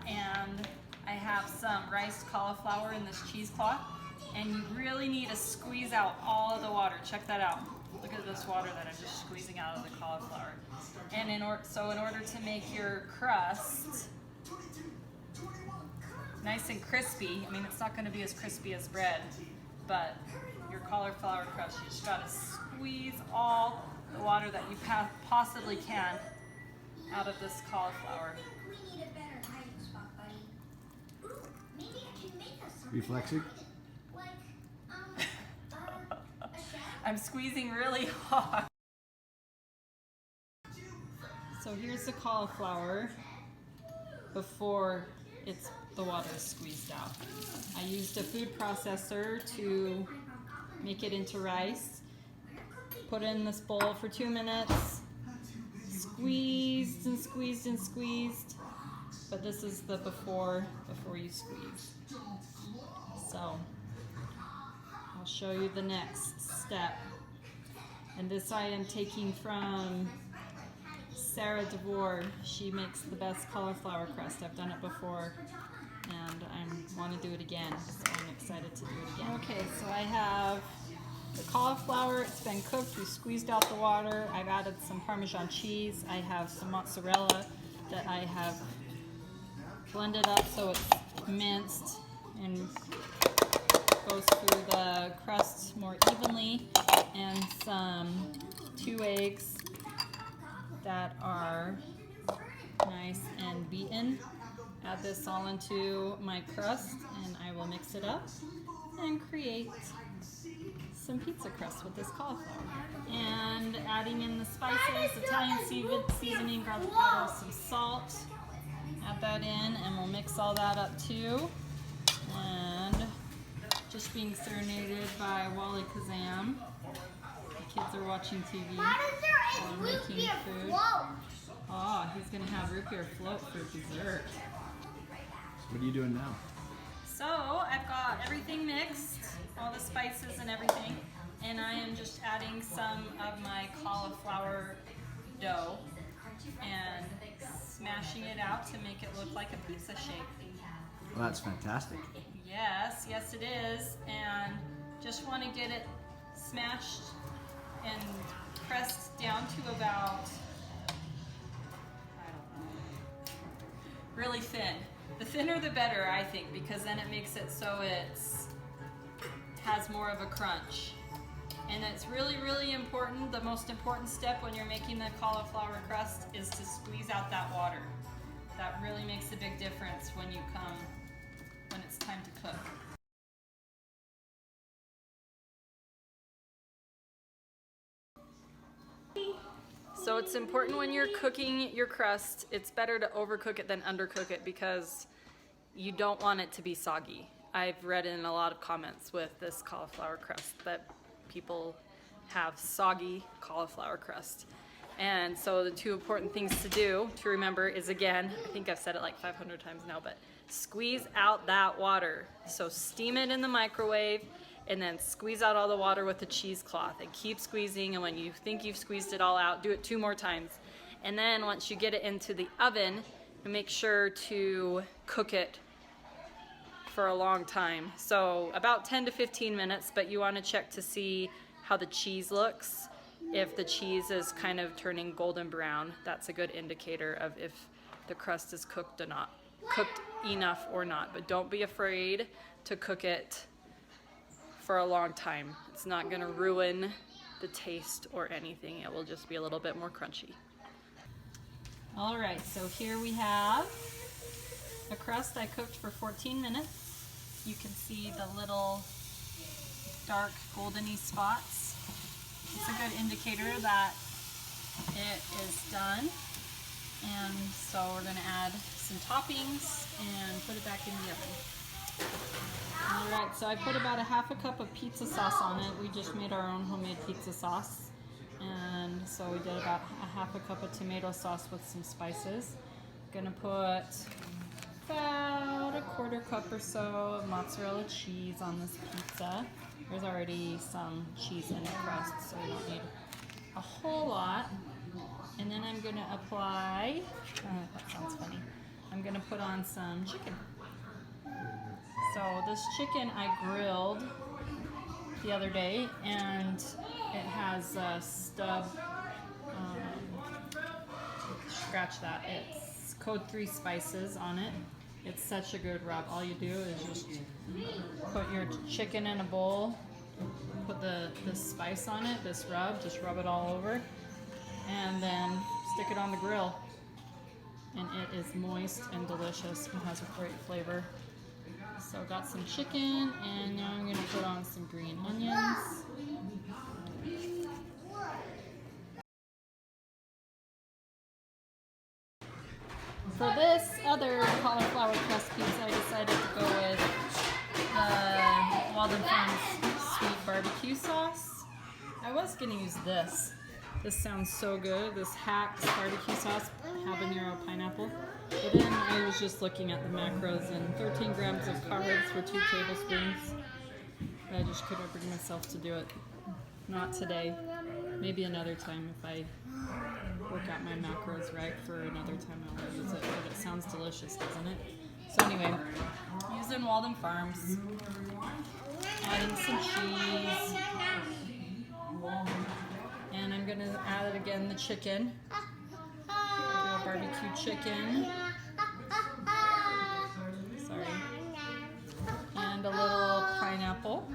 and I have some riced cauliflower in this cheesecloth, and you really need to squeeze out all of the water. Check that out. Look at this water that I'm just squeezing out of the cauliflower. And in order to make your crust nice and crispy, I mean, it's not going to be as crispy as bread, but your cauliflower crust, you just got to squeeze all the water that you possibly can out of this cauliflower. Reflexive? I'm squeezing really hard. So here's the cauliflower before the water is squeezed out. I used a food processor to make it into rice. Put it in this bowl for 2 minutes. Squeezed and squeezed and squeezed. But this is the before you squeeze. So I'll show you the next step. And this I am taking from Sarah DeVore. She makes the best cauliflower crust. I've done it before and I want to do it again, so I'm excited to do it again. Okay, so I have the cauliflower. It's been cooked. We squeezed out the water. I've added some Parmesan cheese. I have some mozzarella that I have blended up so it's minced and goes through the crust more evenly, and some 2 eggs that are nice and beaten. Add this all into my crust and I will mix it up and create some pizza crust with this cauliflower. And adding in the spices, Italian seasoning, garlic powder, some salt. Add that in and we'll mix all that up too. And just being serenaded by Wally Kazam. The kids are watching TV while I'm making food. Oh, he's gonna have root beer float for dessert. What are you doing now? So I've got everything mixed, all the spices and everything, and I am just adding some of my cauliflower dough and smashing it out to make it look like a pizza shape. Well, that's fantastic. Yes, yes it is, and just want to get it smashed and pressed down to about, I don't know, really thin. The thinner the better, I think, because then it makes it so it has more of a crunch. And it's really, really important. The most important step when you're making the cauliflower crust is to squeeze out that water. That really makes a big difference when it's time to cook. So it's important when you're cooking your crust, it's better to overcook it than undercook it because you don't want it to be soggy. I've read in a lot of comments with this cauliflower crust that people have soggy cauliflower crust. And so the 2 important things to remember is, again, I think I've said it like 500 times now, but squeeze out that water. So steam it in the microwave and then squeeze out all the water with the cheesecloth and keep squeezing, and when you think you've squeezed it all out, do it 2 more times. And then once you get it into the oven, make sure to cook it for a long time. So about 10 to 15 minutes, but you want to check to see how the cheese looks. If the cheese is kind of turning golden brown, that's a good indicator of if the crust is cooked enough or not. But don't be afraid to cook it for a long time. It's not going to ruin the taste or anything. It will just be a little bit more crunchy. All right, so here we have a crust I cooked for 14 minutes. You can see the little dark goldeny spots. It's a good indicator that it is done. And so we're going to add some toppings and put it back in the oven. Alright, so I put about a half a cup of pizza sauce on it. We just made our own homemade pizza sauce. And so we did about a half a cup of tomato sauce with some spices. Gonna put about a 1/4 cup or so of mozzarella cheese on this pizza. There's already some cheese in the crust, so we don't need a whole lot. And then I'm gonna apply, that sounds funny. I'm gonna put on some chicken. So this chicken I grilled the other day, and it has a stub, scratch that, it's Code 3 spices on it. It's such a good rub. All you do is just put your chicken in a bowl, put this spice on it, this rub, just rub it all over, and then stick it on the grill. And it is moist and delicious and has a great flavor. So got some chicken, and now I'm gonna put on some green onions. For this other cauliflower crust pizza, I decided to go with the Walden Farms sweet barbecue sauce. I was gonna use this. This sounds so good. This Hacks barbecue sauce, habanero pineapple. But then I was just looking at the macros, and 13 grams of carbs for 2 tablespoons. I just couldn't bring myself to do it. Not today. Maybe another time if I work out my macros right. For another time I'll use it. But it sounds delicious, doesn't it? So anyway, using Walden Farms. Adding some cheese. And I'm going to add it again, the chicken. Do a barbecue chicken. Sorry. And a little pineapple.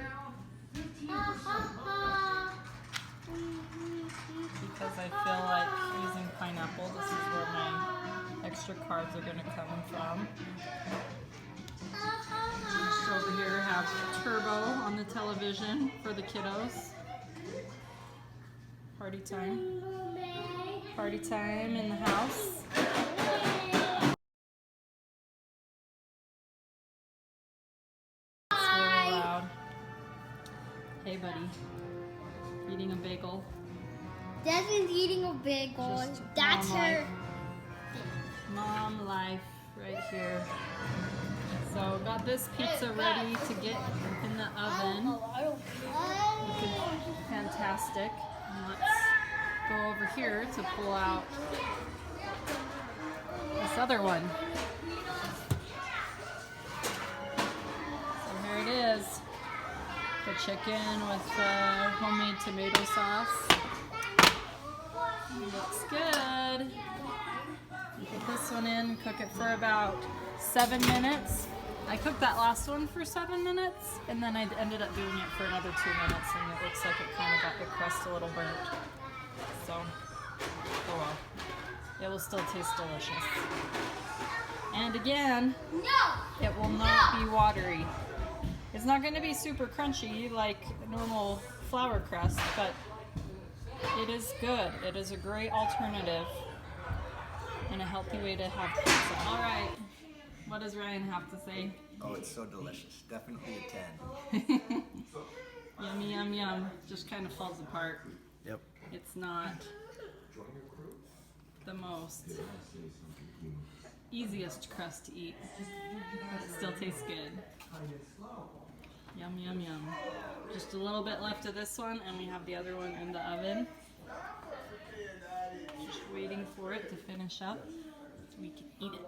Because I feel like using pineapple, this is where my extra carbs are going to come from. Just over here have Turbo on the television for the kiddos. Party time. Party time in the house. It's really loud. Hey, buddy. Eating a bagel. Desmond's eating a bagel. Just That's mom her. life. Mom life right here. So got this pizza ready to get in the oven. Looking fantastic. And let's go over here to pull out this other one. So here it is. The chicken with homemade tomato sauce. Looks good. Put this one in, cook it for about 7 minutes. I cooked that last one for 7 minutes, and then I ended up doing it for another 2 minutes, and it looks like it kind of got the crust a little burnt. So, oh well. It will still taste delicious. And again, it will not be watery. It's not going to be super crunchy like normal flour crust, but it is good. It is a great alternative and a healthy way to have pizza. All right, what does Ryan have to say? Oh, it's so delicious. Definitely a 10. Yummy, yum, yum. Just kind of falls apart. Yep. It's not the most easiest crust to eat, but it still tastes good. Yum, yum, yum. Just a little bit left of this one, and we have the other one in the oven. Just waiting for it to finish up so we can eat it.